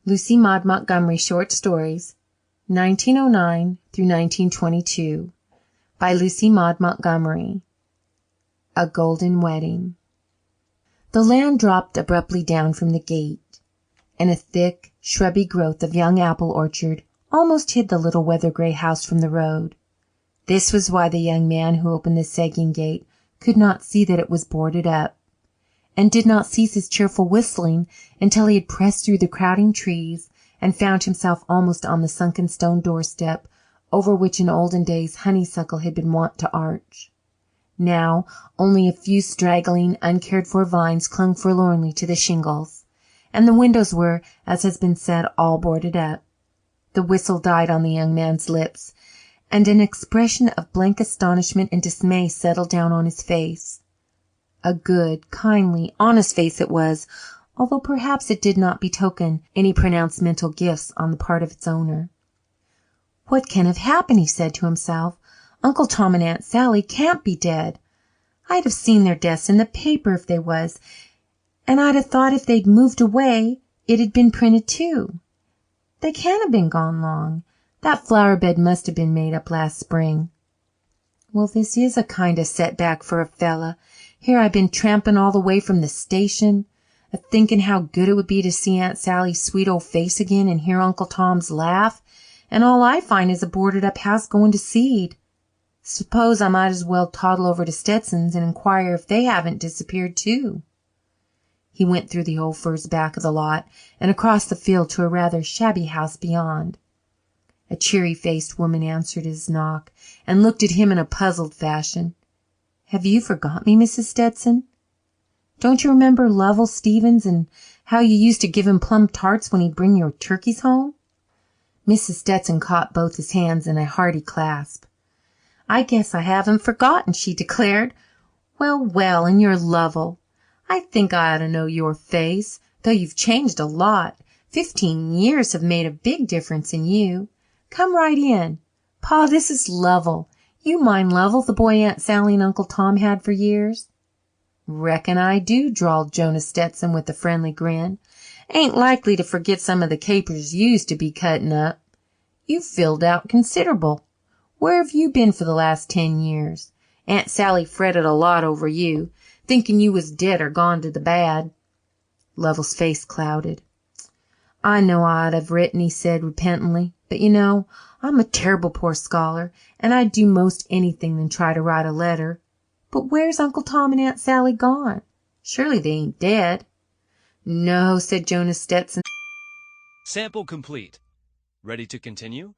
Lucy Maud Montgomery Short Stories, 1909 through 1922, by Lucy Maud Montgomery. A Golden Wedding. The land dropped abruptly down from the gate, and a thick, shrubby growth of young apple orchard almost hid the little weather-grey house from the road. This was why the young man who opened the sagging gate could not see that it was boarded up, and did not cease his cheerful whistling until he had pressed through the crowding trees and found himself almost on the sunken stone doorstep over which in olden days honeysuckle had been wont to arch. Now only a few straggling, uncared-for vines clung forlornly to the shingles, and the windows were, as has been said, all boarded up. The whistle died on the young man's lips, and an expression of blank astonishment and dismay settled down on his face. A good, kindly, honest face it was, although perhaps it did not betoken any pronounced mental gifts on the part of its owner. "What can have happened?" he said to himself. "Uncle Tom and Aunt Sally can't be dead. I'd have seen their deaths in the paper if they was, and I'd have thought if they'd moved away it had been printed too. They can't have been gone long. That flower bed must have been made up last spring. Well, this is a kind of setback for a fella. Here I've been tramping all the way from the station, a-thinking how good it would be to see Aunt Sally's sweet old face again and hear Uncle Tom's laugh, and all I find is a boarded-up house going to seed. Suppose I might as well toddle over to Stetson's and inquire if they haven't disappeared too." He went through the old firs back of the lot and across the field to a rather shabby house beyond. A cheery-faced woman answered his knock and looked at him in a puzzled fashion. "Have you forgot me, Mrs. Stetson? Don't you remember Lovell Stevens and how you used to give him plum tarts when he'd bring your turkeys home?" Mrs. Stetson caught both his hands in a hearty clasp. "I guess I haven't forgotten," she declared. "Well, well, and you're Lovell. I think I ought to know your face, though you've changed a lot. 15 years have made a big difference in you. Come right in. Pa, this is Lovell. You mind Lovell, the boy Aunt Sally and Uncle Tom had for years?" "Reckon I do," drawled Jonah Stetson with a friendly grin. "Ain't likely to forget some of the capers you used to be cutting up. You've filled out considerable. Where have you been for the last 10 years? Aunt Sally fretted a lot over you, thinking you was dead or gone to the bad." Lovell's face clouded. "I know I'd have written," he said repentantly, "but you know I'm a terrible poor scholar, and I'd do most anything than try to write a letter. But where's Uncle Tom and Aunt Sally gone? Surely they ain't dead." "No," said Jonah Stetson. Sample complete. Ready to continue?